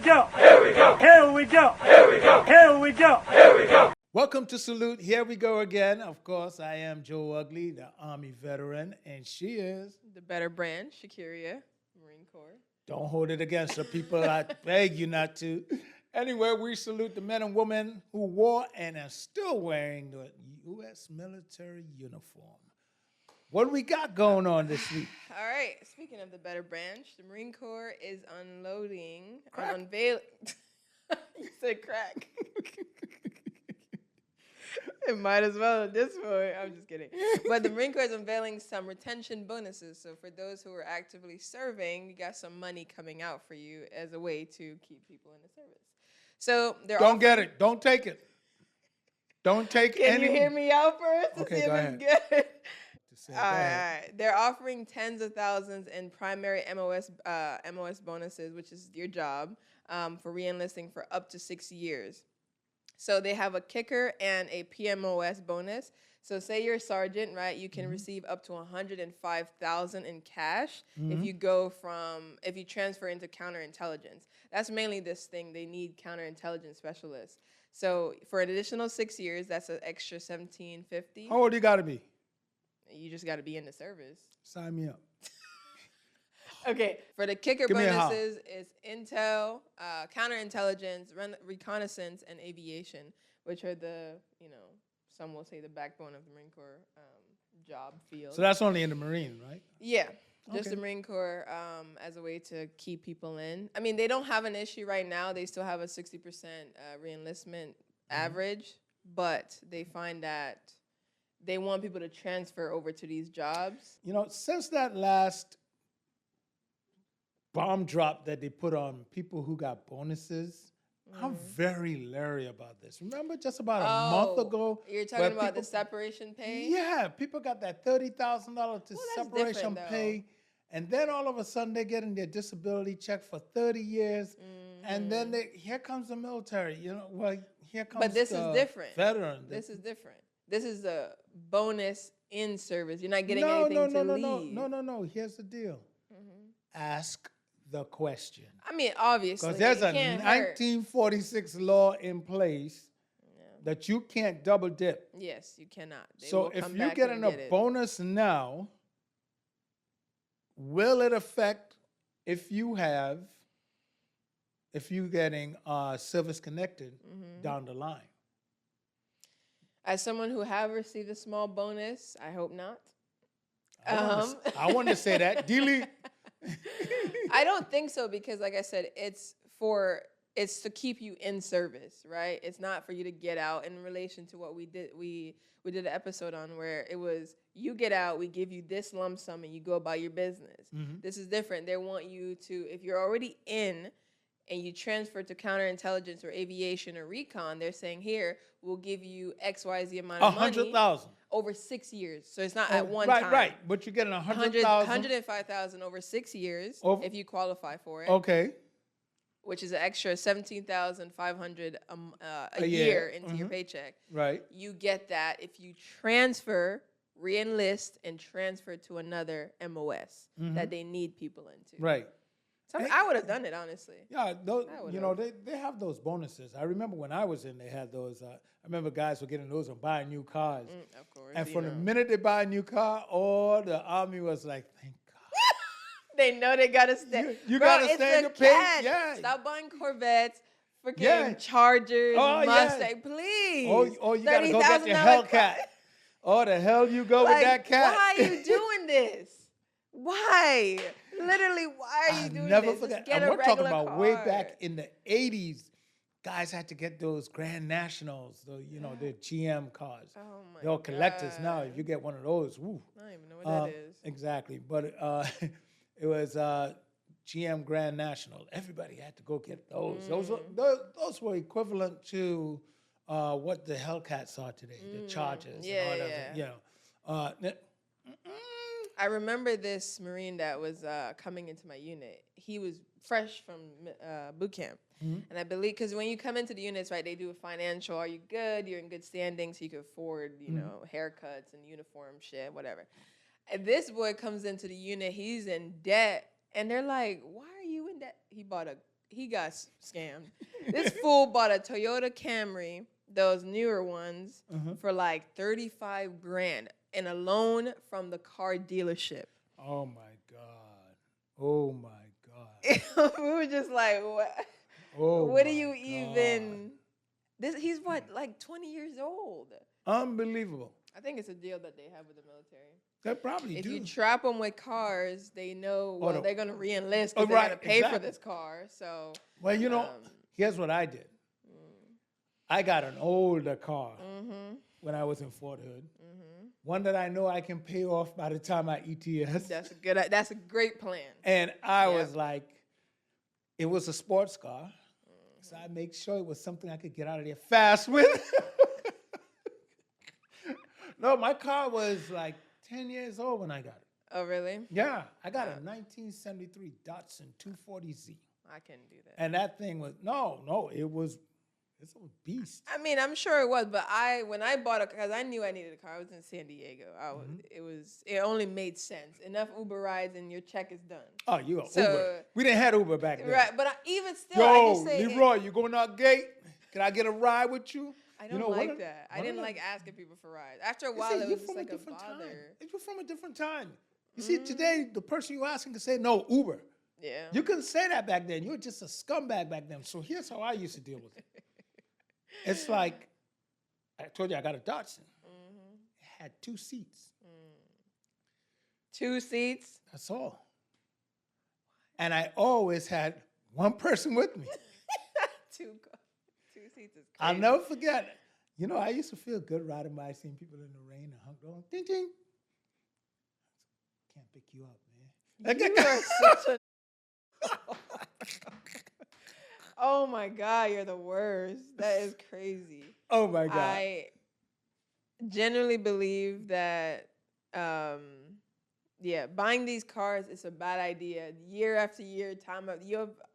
go. Here we go. Here we go. Here we go. Here we go. Here we go. Welcome to Salute. Here we go again. Of course, I am Joe Ugly, the Army veteran, and she is the better brand, Shakiria, Marine Corps. Don't hold it against her, people. I beg you not to. Anyway, we salute the men and women who wore and are still wearing the U.S. military uniform. What do we got going on this week? All right. Speaking of the better branch, the Marine Corps is unloading Crack? and unveiling. You said crack. It might as well at this point. I'm just kidding. But the Marine Corps is unveiling some retention bonuses. So for those who are actively serving, you got some money coming out for you as a way to keep people in the service. So they're Don't get it. Don't take it. Don't take Can any. you hear me out first to Okay, see if go it's good? All All right. They're offering tens of thousands in primary MOS bonuses, which is your job, for reenlisting for up to 6 years. So they have a kicker and a PMOS bonus. So say you're a sergeant, right? You can receive up to $105,000 in cash if you transfer into counterintelligence. That's mainly this thing. They need counterintelligence specialists. So for an additional 6 years, that's an extra $1,750. How old you got to be? You just got to be in the service. Sign me up. Okay, for the kicker Give me a how. bonuses, it's intel, counterintelligence, reconnaissance, and aviation, which are some will say the backbone of the Marine Corps job field. So that's only in the Marine, right? Yeah, just Okay. the Marine Corps as a way to keep people in. I mean, they don't have an issue right now. They still have a 60% reenlistment average, but they find that they want people to transfer over to these jobs. You know, since that last bomb drop that they put on people who got bonuses, I'm very leery about this. Remember just about a month ago? You're where talking about the people- separation pay? Yeah, people got that $30,000 to Well, that's separation different, though. pay. And then all of a sudden they're getting their disability check for 30 years. And then here comes the military. Here comes But this the is different. veteran. This is different. This is a bonus in service. You're not getting anything to leave. No. Here's the deal. Ask the question. I mean, obviously, Because there's it a can't hurt. 1946 law in place that you can't double dip. Yes, you cannot. They So will if come you're back getting and a get it. bonus now, will it affect if you're getting service connected down the line? As someone who have received a small bonus, I hope not. I wanted to say that. Delete. I don't think so because, like I said, it's to keep you in service, right? It's not for you to get out. In relation to what we did, we did an episode on where it was you get out, we give you this lump sum, and you go about your business. This is different. They want you to, if you're already in and you transfer to counterintelligence or aviation or recon, they're saying here we'll give you XYZ amount of money 100,000 over 6 years. So it's not at one time. Right. But you're getting 100,000. 105,000 over 6 years if you qualify for it. Okay. Which is an extra $17,500 a year into your paycheck. Right. You get that if you transfer, re-enlist, and transfer to another MOS that they need people into. Right. So I would have done it, honestly. Yeah, they have those bonuses. I remember when I was in, they had those. I remember guys were getting those on buying new cars. Of course. And from the minute they buy a new car, the Army was like, thank God. They know they got to stay. You Bro, gotta it's stay in the the pace. cat. Yeah. Stop buying Corvettes, freaking Yeah. Chargers, Oh, yeah. Mustang, please. Oh, you got to go get your Hellcat. Oh, the hell you go with that cat. Why are you doing this? Why? Literally, why are you doing never this? forget. Just get And a we're talking regular about way car. back in the 80s. Guys had to get those Grand Nationals, the GM cars. Oh my They're collectors now. God. If you get one of those, woo. I don't even know what that is. Exactly. But it was GM Grand National. Everybody had to go get those. Those were equivalent to what the Hellcats are today, the Chargers and all that. Yeah. I remember this Marine that was coming into my unit. He was fresh from boot camp. And I believe, because when you come into the units, right, they do a financial, are you good? You're in good standing, so you can afford, haircuts and uniform shit, whatever. And this boy comes into the unit, he's in debt, and they're like, why are you in debt? he got scammed. This fool bought a Toyota Camry, those newer ones, for like 35 grand and a loan from the car dealership. Oh my God. Oh my God. We were just like, what? Oh What do my you God. even? He's what, like 20 years old? Unbelievable. I think it's a deal that they have with the military. They probably If do. you trap them with cars, they know Oh, no. they're gonna re-enlist because Oh, they're right, gonna pay for exactly. this car. So Well, you know, here's what I did. I got an older car when I was in Fort Hood. One that I know I can pay off by the time I ETS. that's a great plan. And I was like, it was a sports car. So I make sure it was something I could get out of there fast with. No, my car was like 10 years old when I got it. Oh, really? Yeah, I got a 1973 Datsun 240Z. I couldn't do that. And that thing was, it's a beast. I mean, I'm sure it was, but when I bought it, because I knew I needed a car, I was in San Diego. It only made sense. Enough Uber rides and your check is done. Oh, Uber. We didn't have Uber back then. Right, but even still, I just say, Leroy, you going out gate? Can I get a ride with you? I don't like that. I didn't like asking people for rides. After a while, it was just like a bother. You're from a different time. You see, today, the person you're asking can say, no, Uber. Yeah. You couldn't say that back then. You were just a scumbag back then. So here's how I used to deal with it. It's like, I told you I got a Datsun. It had 2 seats. 2 seats? That's all. And I always had one person with me. Two seats is crazy. I'll never forget it. You know, I used to feel good riding by, seeing people in the rain and hunked on. Ding, ding. Can't pick you up, man. You are such a... Oh my God, you're the worst. That is crazy. Oh my God. I generally believe that, buying these cars is a bad idea. Year after year,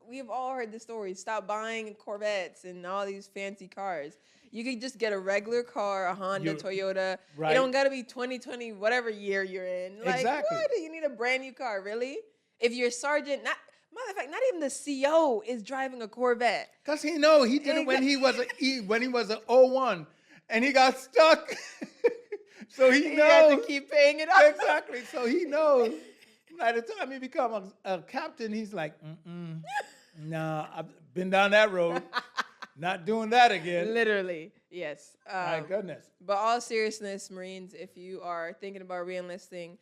we have all heard the story. Stop buying Corvettes and all these fancy cars. You could just get a regular car, a Honda, Toyota. Right. It don't got to be 2020, whatever year you're in. Like, Exactly. what? You need a brand new car, really? If you're a sergeant, matter of fact, not even the CO is driving a Corvette. Because he did it when he was an 01 and he got stuck. So he knows. You have to keep paying it up. Exactly. So he knows. By the time he becomes a captain, he's like, nah, I've been down that road. Not doing that again. Literally, yes. My goodness. But all seriousness, Marines, if you are thinking about re-enlisting,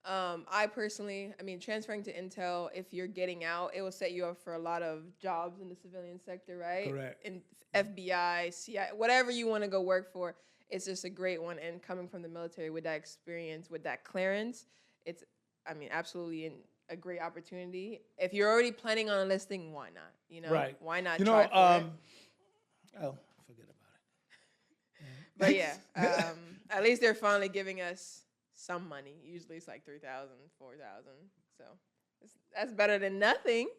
I personally, transferring to Intel, if you're getting out, it will set you up for a lot of jobs in the civilian sector, right? Correct. In FBI, CIA, whatever you want to go work for, it's just a great one. And coming from the military with that experience, with that clearance, it's, absolutely a great opportunity. If you're already planning on enlisting, why not? You know, Right. Why not You try know, for it? oh, forget about it. But yeah, at least they're finally giving us some money. Usually it's like $3,000, $4,000. So that's better than nothing.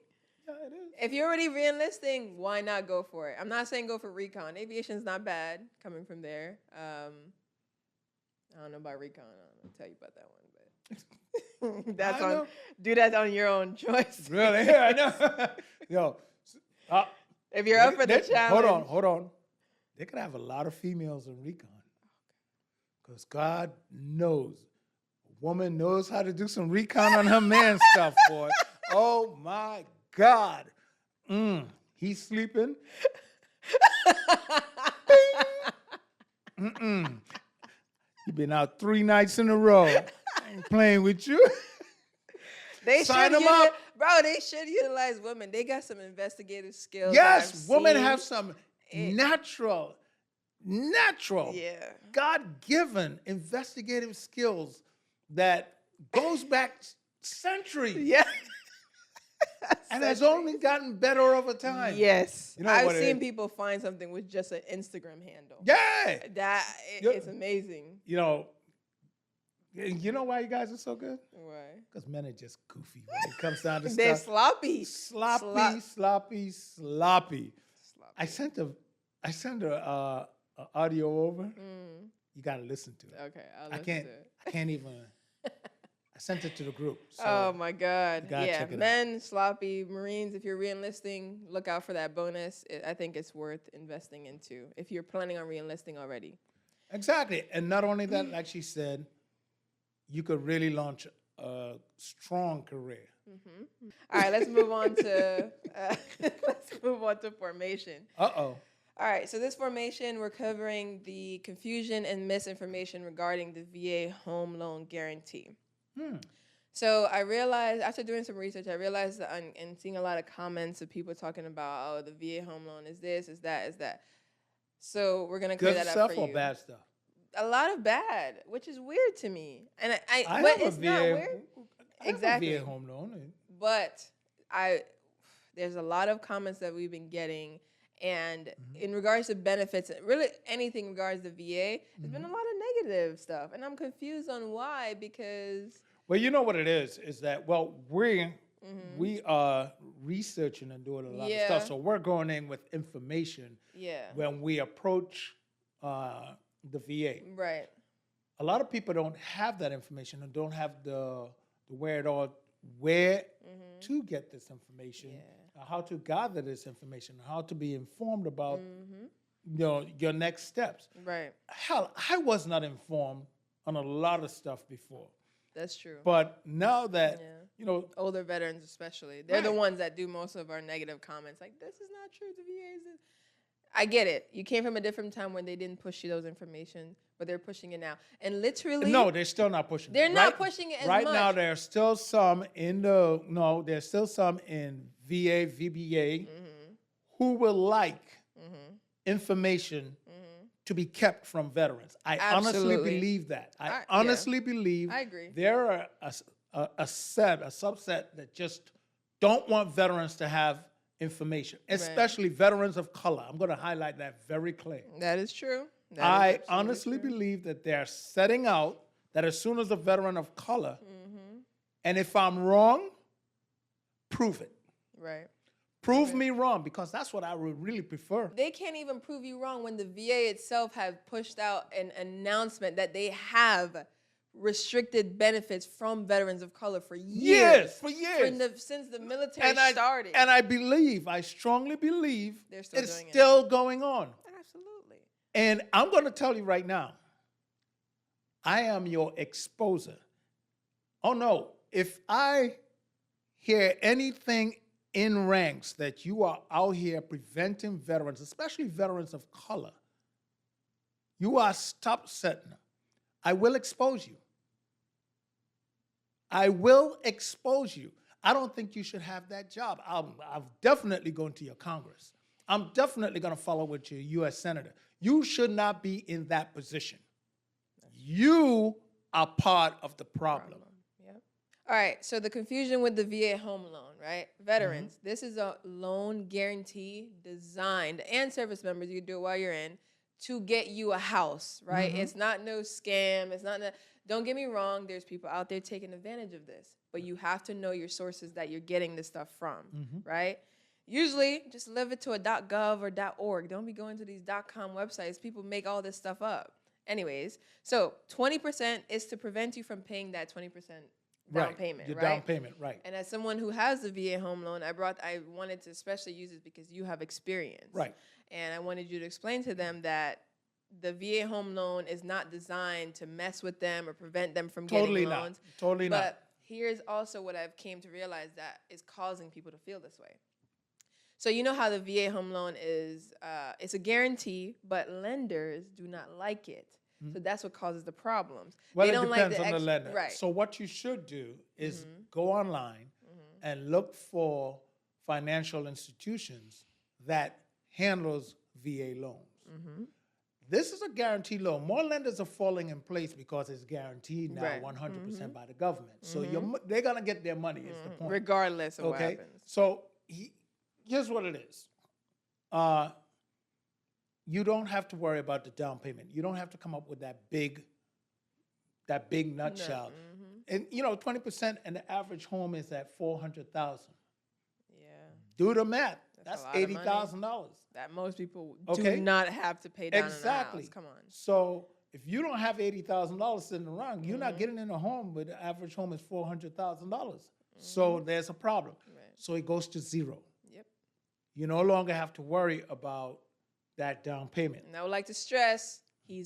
Yeah, it is. If you're already re-enlisting, why not go for it? I'm not saying go for recon. Aviation's not bad coming from there. I don't know about recon. I'll tell you about that one, but do that on your own choice. Really? Yeah, I know. Yo, if you're up for the challenge. Hold on. They could have a lot of females in recon. Because God knows. A woman knows how to do some recon on her man stuff, boy. Oh, my God. He's sleeping. You've been out 3 nights in a row. I ain't playing with you. They Sign should them up. Bro, they should utilize women. They got some investigative skills. Yes, women have some natural, God-given investigative skills that goes back centuries. Yeah. And has only gotten better over time. Yes. You know I've what it seen is? people find something with just an Instagram handle. Yeah. It's amazing. You know why you guys are so good? Why? Because men are just goofy when it comes down to They're stuff. sloppy. Sloppy. I sent her audio over. You got to listen to it. Okay, I'll listen to it. I can't even. I sent it to the group. So Oh my God. gotta Yeah. check it out. Men, sloppy, Marines, if you're re-enlisting, look out for that bonus. I think it's worth investing into if you're planning on re-enlisting already. Exactly. And not only that, like she said, you could really launch a strong career. All right, let's move on to formation. Uh-oh. All right, so this formation, we're covering the confusion and misinformation regarding the VA home loan guarantee. So I realized, after doing some research, I realized that and seeing a lot of comments of people talking about, oh, the VA home loan is this, is that, is that. So we're going to clear Good that up stuff for or you. bad stuff? A lot of bad, which is weird to me. And I but have it's a not VA, weird. I have Exactly. a VA home loan. But there's a lot of comments that we've been getting, and in regards to benefits, really anything in regards to VA, there's been a lot of negative stuff, and I'm confused on why, because Well, you know what it is that, well, we are researching and doing a lot of stuff, so we're going in with information when we approach the VA. Right. A lot of people don't have that information and don't have the wherewithal where to get this information, how to gather this information, how to be informed about your next steps. Right. Hell, I was not informed on a lot of stuff before. That's true. But now that, older veterans especially, they're the ones that do most of our negative comments. Like, this is not true. The VA is. I get it. You came from a different time when they didn't push you those information, but they're pushing it now. And literally, no, they're still not pushing it. They're not pushing it as right much. Right now, there's still some in VA, VBA who will like information to be kept from veterans. I honestly believe that. I honestly believe I agree. There are a subset that just don't want veterans to have information, especially veterans of color. I'm going to highlight that very clear. That is true. I honestly believe that they're setting out that as soon as a veteran of color, and if I'm wrong, prove it. Right. Prove me wrong, because that's what I would really prefer. They can't even prove you wrong when the VA itself has pushed out an announcement that they have restricted benefits from veterans of color for years. Since the military started. And I strongly believe it's doing still going on. Absolutely. And I'm going to tell you right now, I am your exposer. Oh no, if I hear anything in ranks that you are out here preventing veterans, especially veterans of color, you are stop setting them. I will expose you. I will expose you. I don't think you should have that job. I'm definitely going to your Congress. I'm definitely going to follow with your U.S. Senator. You should not be in that position. You are part of the problem. Yep. All right, so the confusion with the VA home loan, right? Veterans, this is a loan guarantee designed, and service members, you can do it while you're in, to get you a house, right? It's not no scam. It's not. Don't get me wrong. There's people out there taking advantage of this, but you have to know your sources that you're getting this stuff from, right? Usually, just leave it to a .gov or .org. Don't be going to these .com websites. People make all this stuff up. Anyways, so 20% is to prevent you from paying that 20% down payment, your right? down payment, right. And as someone who has the VA home loan, I wanted to especially use it because you have experience. Right. And I wanted you to explain to them that the VA home loan is not designed to mess with them or prevent them from getting loans. Totally not. But here's also what I've came to realize that is causing people to feel this way. So you know how the VA home loan is, it's a guarantee, but lenders do not like it. So that's what causes the problems. Well, they it don't depends like on the lender. Right. So what you should do is go online and look for financial institutions that handles VA loans. This is a guaranteed loan. More lenders are falling in place because it's guaranteed now 100% by the government. So they're going to get their money is the point. Regardless of what happens. So here's what it is. You don't have to worry about the down payment. You don't have to come up with that big nutshell. And 20% and the average home is at $400,000. Yeah. Do the math. That's $80,000. $80,000. That most people do not have to pay down on a house. Come on. So if you don't have $80,000 sitting around, you're not getting in a home where the average home is $400,000. So there's a problem. Right. So it goes to zero. Yep. You no longer have to worry about that down payment. And I would like to stress he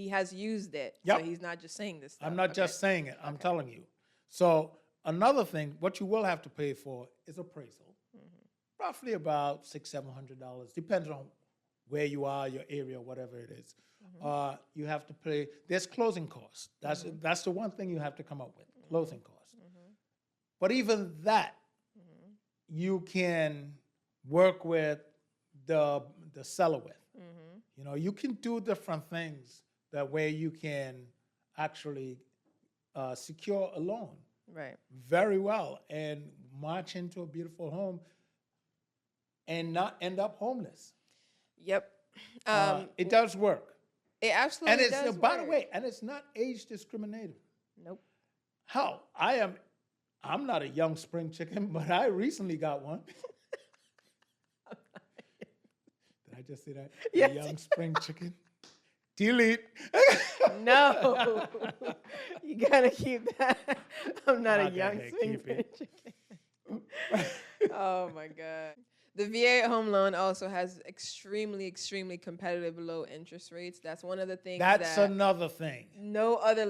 has used it. Yep. So he's not just saying this stuff. I'm not just saying it. I'm telling you. So another thing, what you will have to pay for is appraisal. Roughly about $600-700, depends on where you are, your area, whatever it is. You have to pay. There's closing costs. That's the one thing you have to come up with. Closing costs. But even that, you can work with the seller with. You know, you can do different things that way you can actually secure a loan Right. very well and march into a beautiful home and not end up homeless. Yep. It does work. It absolutely And it's, does by the work. way, and it's not age discriminating. Nope. How? I'm not a young spring chicken, but I recently got one. Did I just say that? Yes. A young spring chicken. Delete. No. You gotta keep that. I'm not a Okay, young keep spring it. chicken. Oh my God. The VA home loan also has extremely competitive low interest rates. That's one of the things That's that another thing. no other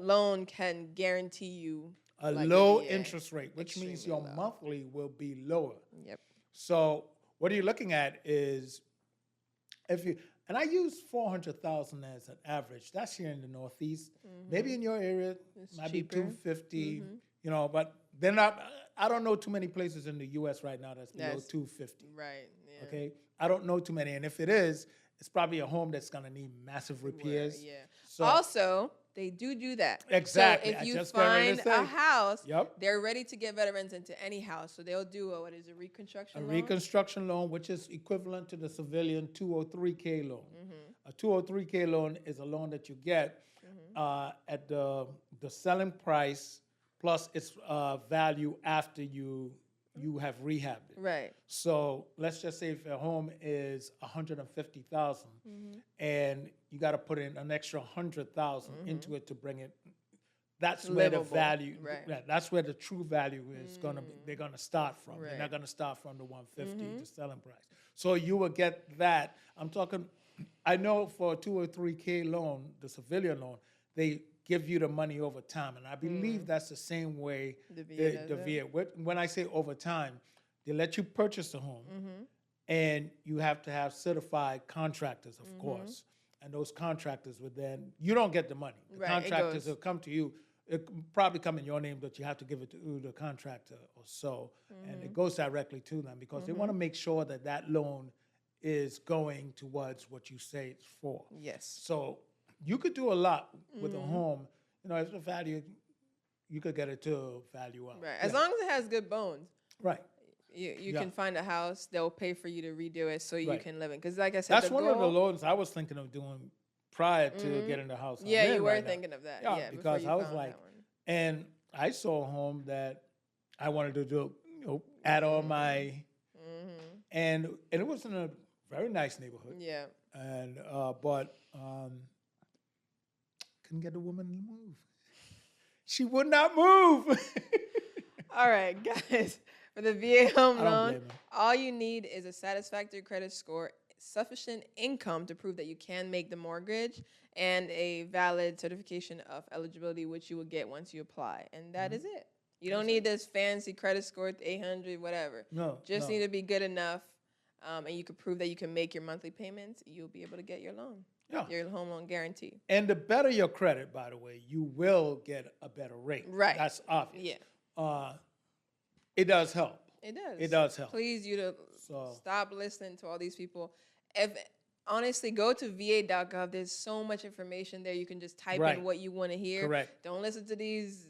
loan can guarantee you A like low VA. interest rate, which means Extremely your low. monthly will be lower. Yep. So what you're looking at is and I use 400,000 as an average. That's here in the Northeast. Maybe in your area, It's might cheaper. be 250. You know, but they're not. I don't know too many places in the U.S. right now that's below 250. Right. Yeah. Okay, I don't know too many, and if it is, it's probably a home that's gonna need massive repairs. Yeah. So also, they do that. Exactly. So I if you just got ready to find a say. house, Yep. they're ready to get veterans into any house. So they'll do a reconstruction A loan? reconstruction loan, which is equivalent to the civilian 203K loan. A 203K loan is a loan that you get at the selling price plus its value after you have rehabbed it. Right. So let's just say if a home is $150,000 and you got to put in an extra $100,000 into it to bring it. That's where the Livable, value. right. Yeah, that's where the true value is gonna be. They're gonna start from. They're Right. not gonna start from the 150, the selling price. So you will get that. I'm talking. I know for a 203K loan, the civilian loan, they give you the money over time, and I believe that's the same way The VA does the VA. When I say over time, they let you purchase the home, and you have to have certified contractors, of course. And those contractors would then, you don't get the money. The Right, it contractors goes- will come to you. It probably come in your name, but you have to give it to the contractor or so. And it goes directly to them because they want to make sure that that loan is going towards what you say it's for. Yes. So you could do a lot with a home. You know, if the value, you could get it to value up. Right. As Yeah. long as it has good bones. Right. You Yeah. can find a house, they'll pay for you to redo it so you Right. can live in. Because like I said, That's the one goal, of the loans I was thinking of doing prior to getting the house. I'm Yeah, in you were right now. thinking of that. Yeah, Yeah, before because you I was found like, that one. and I saw a home that I wanted to do, add on my, and it was in a very nice neighborhood, Yeah. and but couldn't get the woman to move. She would not move. All right, guys. For the VA home I don't loan, blame her. all you need is a satisfactory credit score, sufficient income to prove that you can make the mortgage, and a valid certification of eligibility, which you will get once you apply. And that is it. You don't need this fancy credit score, 800, whatever. No, Just no. need to be good enough, and you can prove that you can make your monthly payments. You'll be able to get your loan, Yeah. your home loan guarantee. And the better your credit, by the way, you will get a better rate. Right. That's obvious. Yeah. It does help. It does. It does help. Please, you to So- stop listening to all these people. Honestly, go to va.gov. There's so much information there. You can just type Right. in what you want to hear. Correct. Don't listen to these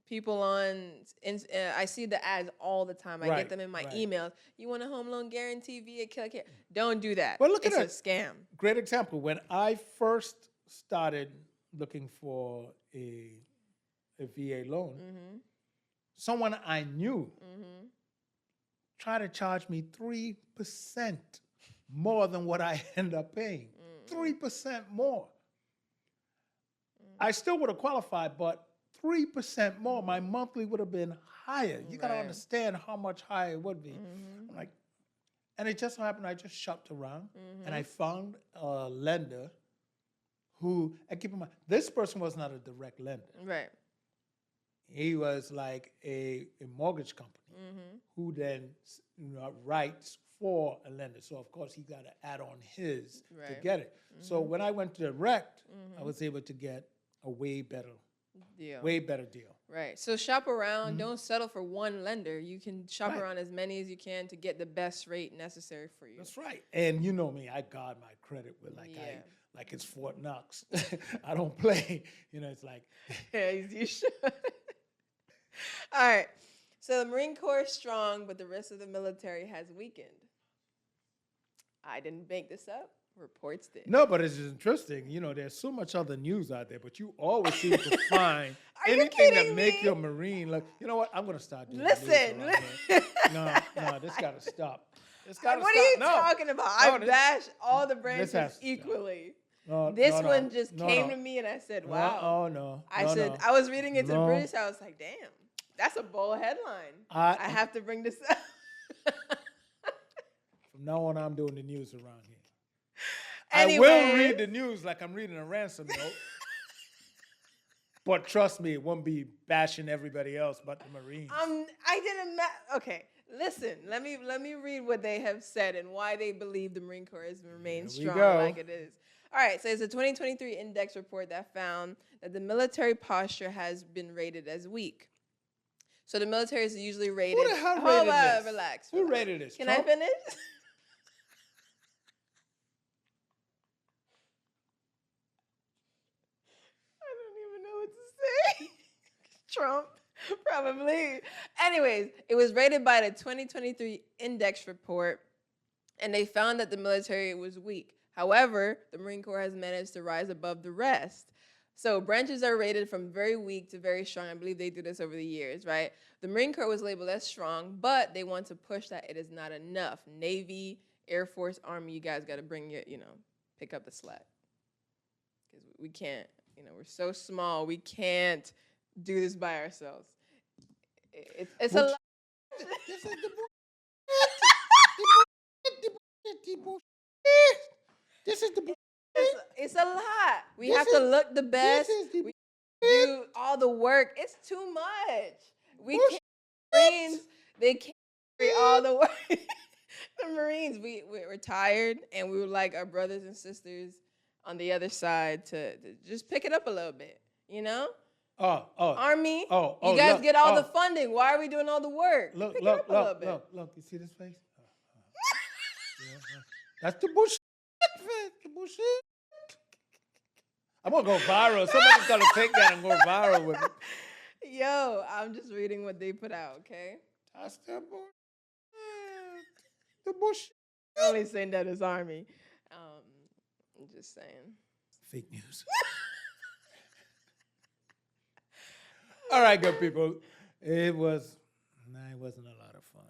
people on. I see the ads all the time. I Right, get them in my right. emails. You want a home loan guarantee via Kill Care? Don't do that. Well, look at it's that. a scam. Great example. When I first started looking for a VA loan, someone I knew tried to charge me 3% more than what I end up paying. 3% more. I still would have qualified, but 3% more. My monthly would have been higher. You got to Right. understand how much higher it would be. I'm like, and it just so happened I just shopped around and I found a lender who, and keep in mind, this person was not a direct lender. Right. He was like a mortgage company who then writes for a lender. So, of course, he got to add on his to Right. get it. So when I went direct, I was able to get a way better Deal. deal. Right. So shop around. Don't settle for one lender. You can shop Right. around as many as you can to get the best rate necessary for you. That's right. And you know me, I guard my credit with Yeah. like it's Fort Knox. I don't play. It's like Yeah, you should. All right. So the Marine Corps is strong, but the rest of the military has weakened. I didn't make this up. Reports did. no, but it's interesting. There's so much other news out there, but you always seem to find Are you anything that kidding make me? your Marine look. You know what? I'm gonna start doing Listen. the news around here. No, this gotta stop. This gotta What stop. are you No. talking about? No, I this- bash all the has branches to stop. equally. No, This no, no, one just no, came no. to me and I said, No, wow. oh no. I no, said, no. I was reading it to the No. British. I was like, damn, that's a bold headline. I- I have to bring this up. From now on, I'm doing the news around here. I will Anyways. read the news like I'm reading a ransom note. But trust me, it won't be bashing everybody else but the Marines. I didn't. Okay, listen. Let me read what they have said and why they believe the Marine Corps has remained Here we strong go. like it is. All right, so it's a 2023 index report that found that the military posture has been rated as weak. So the military is usually rated. Who the hell Hold rated on, this? relax. Who rated this? Can Trump? I finish? I don't even know what to say. Trump, probably. Anyways, it was rated by the 2023 index report, and they found that the military was weak. However, the Marine Corps has managed to rise above the rest. So branches are rated from very weak to very strong. I believe they do this over the years, right? The Marine Corps was labeled as strong, but they want to push that it is not enough. Navy, Air Force, Army, you guys got to bring your, pick up the slack. Because we can't, we're so small. We can't do this by ourselves. It's a lot. This is the This is the It's a lot. We This have to is- look the best. This is the We do all the work. It's too much. We can't. Marines, they can't carry all the work. The Marines, we're tired, and we would like our brothers and sisters on the other side to just pick it up a little bit. Army, you guys look, get all the funding. Why are we doing all the work? Look, pick it look, up a little look, bit. look. You see this face? That's the bullshit. The bullshit. I'm gonna go viral. Somebody's gonna take that and go viral with it. Yo, I'm just reading what they put out, okay? That's the bullshit. The bullshit. I'm only saying that as Army. I'm just saying. Fake news. All right, good people. It wasn't a lot of fun.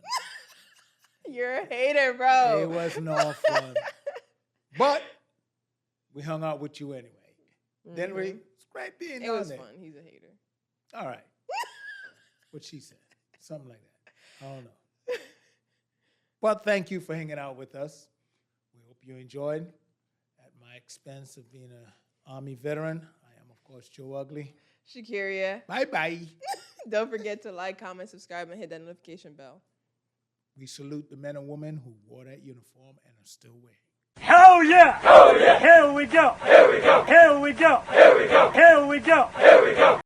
You're a hater, bro. It wasn't all fun. But we hung out with you anyway. Then we scraped being It down was there. fun. He's a hater. All right. What she said. Something like that. I don't know. But thank you for hanging out with us. We hope you enjoyed. At my expense of being an Army veteran, I am, of course, Joe Ugly. Shakiria. Bye-bye. Don't forget to like, comment, subscribe, and hit that notification bell. We salute the men and women who wore that uniform and are still wearing. Hell yeah! Hell yeah! Here we go! Here we go! Here we go! Here we go! Here we go! Here we go!